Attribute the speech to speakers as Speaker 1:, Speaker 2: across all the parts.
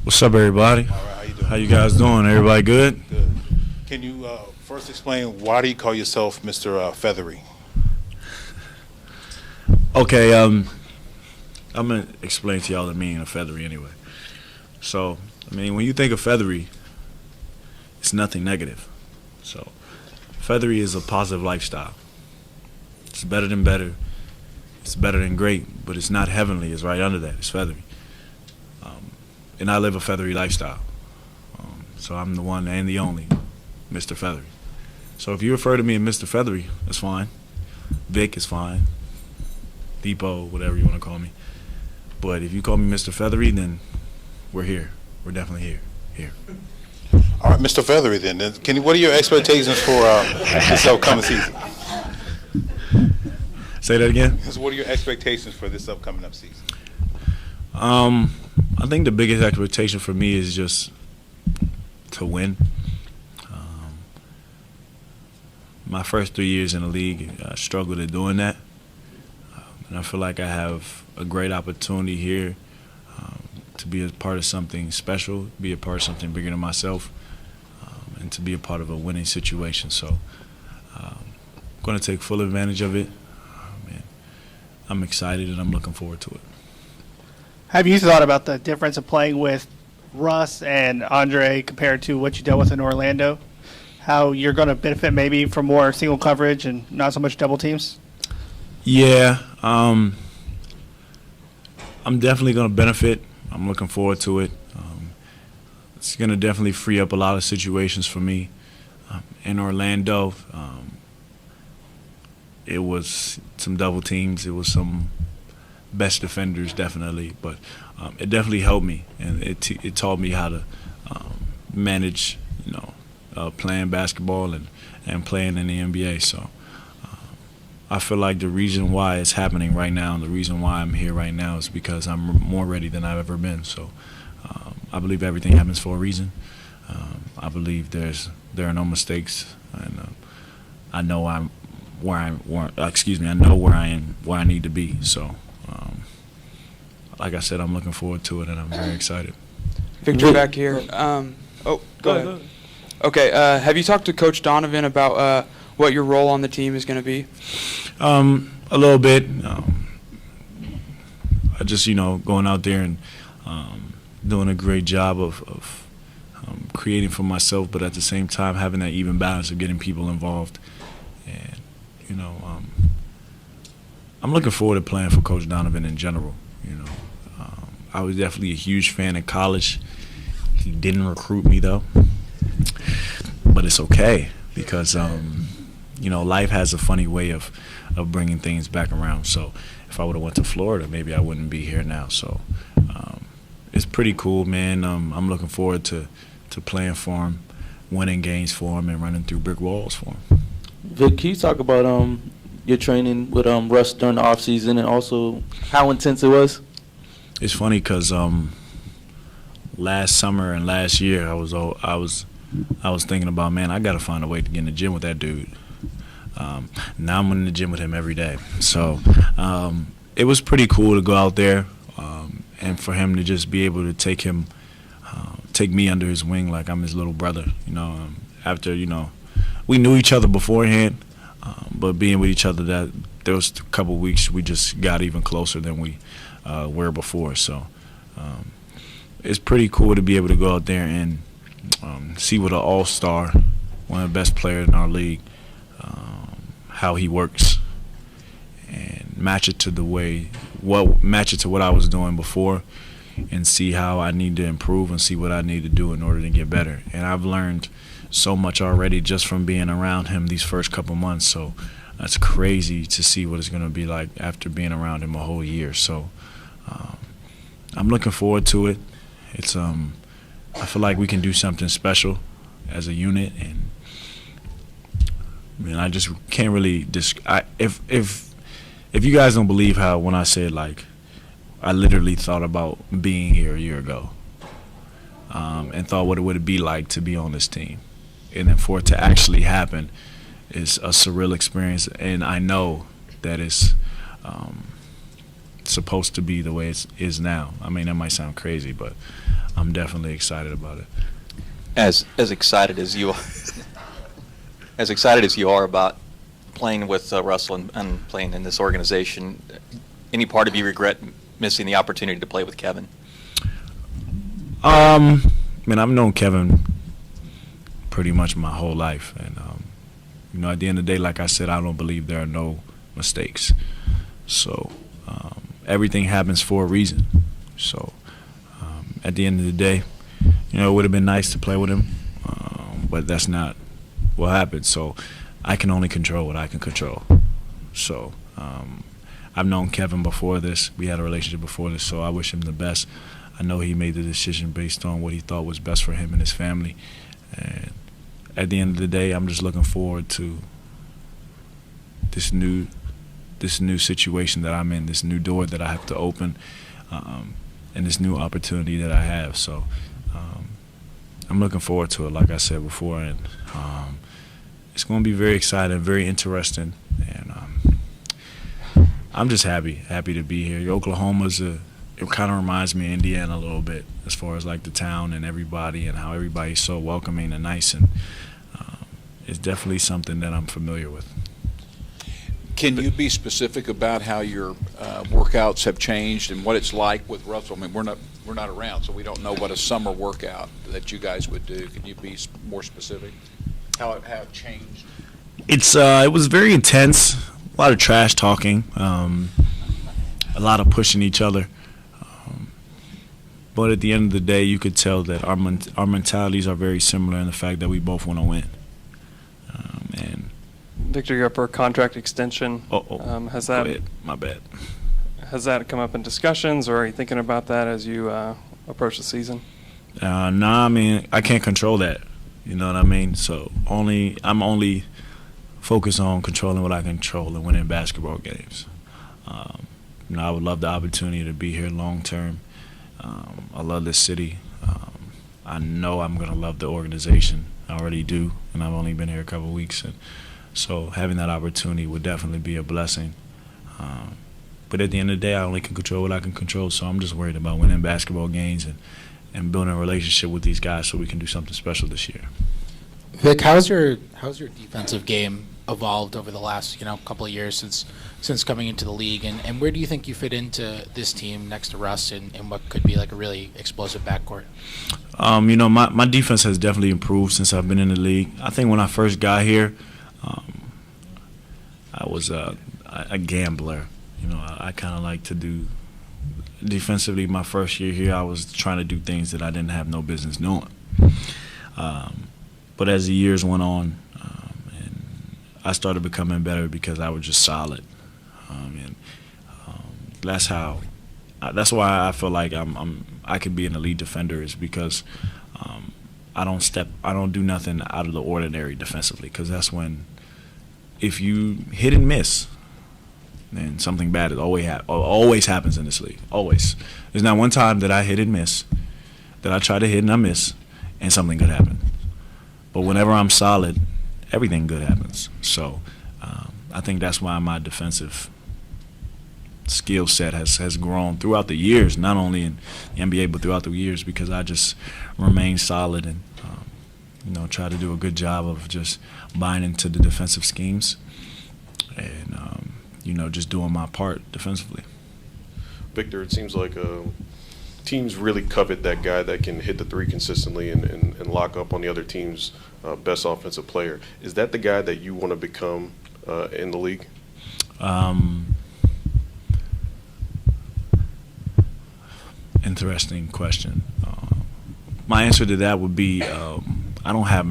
Speaker 1: What's up, everybody?
Speaker 2: All right, how you doing?
Speaker 1: How you guys doing? Everybody good?
Speaker 2: Good. Can you first explain why do you call yourself Mr. Feathery?
Speaker 1: Okay, I'm gonna explain to y'all the meaning of feathery anyway. So, I mean, when you think of feathery, it's nothing negative. So, feathery is a positive lifestyle. It's better than better. It's better than great, but it's not heavenly. It's right under that. It's feathery. And I live a feathery lifestyle. So I'm the one and the only Mr. Feathery. So if you refer to me as Mr. Feathery, that's fine. Vic is fine. Depot, whatever you want to call me. But if you call me Mr. Feathery, then we're here. We're definitely here.
Speaker 2: All right, Mr. Feathery, then. What are your expectations for this upcoming season?
Speaker 1: Say that again?
Speaker 2: What are your expectations for this upcoming season?
Speaker 1: I think the biggest expectation for me is just to win. My first 3 years in the league, I struggled at doing that. And I feel like I have a great opportunity here to be a part of something special, be a part of something bigger than myself, and to be a part of a winning situation. So I'm going to take full advantage of it. And I'm excited and I'm looking forward to it.
Speaker 3: Have you thought about the difference of playing with Russ and Andre compared to what you dealt with in Orlando? How you're going to benefit maybe from more single coverage and not so much double teams?
Speaker 1: Yeah, I'm definitely going to benefit. I'm looking forward to it. It's going to definitely free up a lot of situations for me. In Orlando, it was some double teams. It was some best defenders, definitely, but it definitely helped me, and it taught me how to manage, playing basketball and playing in the NBA. So I feel like the reason why it's happening right now, and the reason why I'm here right now, is because I'm more ready than I've ever been. So I believe everything happens for a reason. I believe there are no mistakes, and I know I know where I need to be. So. Like I said, I'm looking forward to it, and I'm very excited.
Speaker 4: Victor back here. Go ahead. Okay, have you talked to Coach Donovan about what your role on the team is going to be?
Speaker 1: A little bit. I just, going out there and doing a great job of creating for myself, but at the same time having that even balance of getting people involved. And, I'm looking forward to playing for Coach Donovan in general. I was definitely a huge fan in college. He didn't recruit me, though. But it's okay because, life has a funny way of bringing things back around. So if I would have went to Florida, maybe I wouldn't be here now. So it's pretty cool, man. I'm looking forward to playing for him, winning games for him, and running through brick walls for him.
Speaker 5: Vic, can you talk about your training with Russ during the offseason and also how intense it was?
Speaker 1: It's funny because last summer and last year I was thinking about, man, I got to find a way to get in the gym with that dude. Now I'm in the gym with him every day. So it was pretty cool to go out there and for him to just be able to take me under his wing like I'm his little brother. After we knew each other beforehand, but being with each other there was a couple weeks we just got even closer than we were before. So it's pretty cool to be able to go out there and see what an all-star, one of the best players in our league, how he works, and match it to what I was doing before, and see how I need to improve and see what I need to do in order to get better. And I've learned so much already just from being around him these first couple months. So that's crazy to see what it's going to be like after being around him a whole year. So I'm looking forward to it. It's I feel like we can do something special as a unit, and I just can't really if you guys don't believe how when I said like I literally thought about being here a year ago, and thought what it would be like to be on this team, and then for it to actually happen is a surreal experience, and I know that it's supposed to be the way it is now. I mean, that might sound crazy, but I'm definitely excited about it.
Speaker 6: As excited as you are, as excited as you are about playing with Russell and playing in this organization, any part of you regret missing the opportunity to play with Kevin?
Speaker 1: I mean, I've known Kevin pretty much my whole life, and you know, at the end of the day, like I said, I don't believe there are no mistakes. So everything happens for a reason. So at the end of the day, you know, it would have been nice to play with him, but that's not what happened. So I can only control what I can control. So I've known Kevin before this. We had a relationship before this, so I wish him the best. I know he made the decision based on what he thought was best for him and his family. And at the end of the day, I'm just looking forward to this new situation that I'm in, this new door that I have to open, and this new opportunity that I have. So I'm looking forward to it, like I said before, and it's going to be very exciting, very interesting, and I'm just happy to be here. Oklahoma's it kind of reminds me of Indiana a little bit as far as like the town and everybody and how everybody's so welcoming and nice, and it's definitely something that I'm familiar with.
Speaker 7: Can you be specific about how your workouts have changed and what it's like with Russell? I mean, we're not around, so we don't know what a summer workout that you guys would do. Can you be more specific? How it changed?
Speaker 1: It was very intense. A lot of trash talking. A lot of pushing each other. But at the end of the day, you could tell that our mentalities are very similar in the fact that we both want to win. And
Speaker 8: Victor, you're up for a contract extension.
Speaker 1: Has that? Go ahead. My bad.
Speaker 8: Has that come up in discussions, or are you thinking about that as you approach the season?
Speaker 1: Nah, I mean, I can't control that. You know what I mean? So I'm only focused on controlling what I control and winning basketball games. You know, I would love the opportunity to be here long term. I love this city. I know I'm going to love the organization. I already do, and I've only been here a couple of weeks. And so having that opportunity would definitely be a blessing. But at the end of the day, I only can control what I can control, so I'm just worried about winning basketball games and building a relationship with these guys so we can do something special this year.
Speaker 9: Vic, how's your defensive game evolved over the last couple of years since coming into the league, and where do you think you fit into this team next to Russ and what could be like a really explosive backcourt?
Speaker 1: You know, my defense has definitely improved since I've been in the league. I think when I first got here, I was a gambler. You know, I kind of like to do defensively. My first year here, I was trying to do things that I didn't have no business doing. But as the years went on, and I started becoming better because I was just solid. That's why I feel like I could be an elite defender, is because I don't do nothing out of the ordinary defensively, because that's when, if you hit and miss, then something bad always happens in this league. Always. There's not one time that I hit and miss, that I try to hit and I miss, and something good happens. But whenever I'm solid, everything good happens. So I think that's why my defensive skill set has grown throughout the years, not only in the NBA but throughout the years, because I just remain solid and try to do a good job of just buying into the defensive schemes and just doing my part defensively.
Speaker 10: Victor, it seems like teams really covet that guy that can hit the three consistently and lock up on the other team's best offensive player. Is that the guy that you want to become in the league?
Speaker 1: Interesting question. My answer to that would be I don't have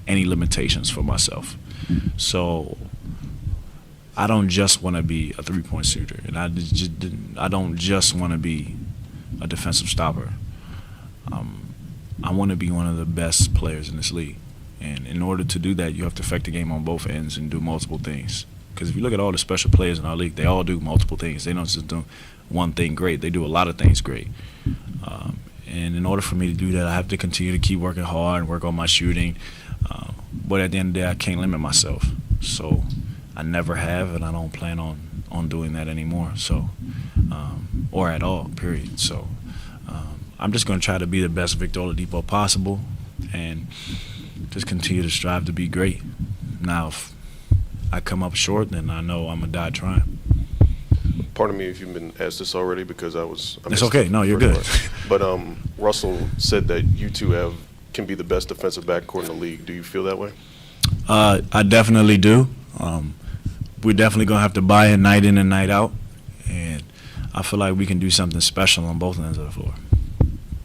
Speaker 1: any limitations for myself. So I don't just want to be a three-point shooter, and I don't just want to be a defensive stopper. I want to be one of the best players in this league. And in order to do that, you have to affect the game on both ends and do multiple things. Because if you look at all the special players in our league, they all do multiple things. They don't just do one thing great. They do a lot of things great. And in order for me to do that, I have to continue to keep working hard and work on my shooting. But at the end of the day, I can't limit myself. So I never have, and I don't plan on doing that anymore. So or at all, period. So I'm just going to try to be the best Victor Oladipo possible and just continue to strive to be great. Now, if I come up short, then I know I'm going to die trying.
Speaker 10: Pardon me if you've been asked this already because I
Speaker 1: It's okay. No, you're good.
Speaker 10: But Russell said that you two can be the best defensive backcourt in the league. Do you feel that way?
Speaker 1: I definitely do. We're definitely going to have to buy in and night out. And I feel like we can do something special on both ends of the floor.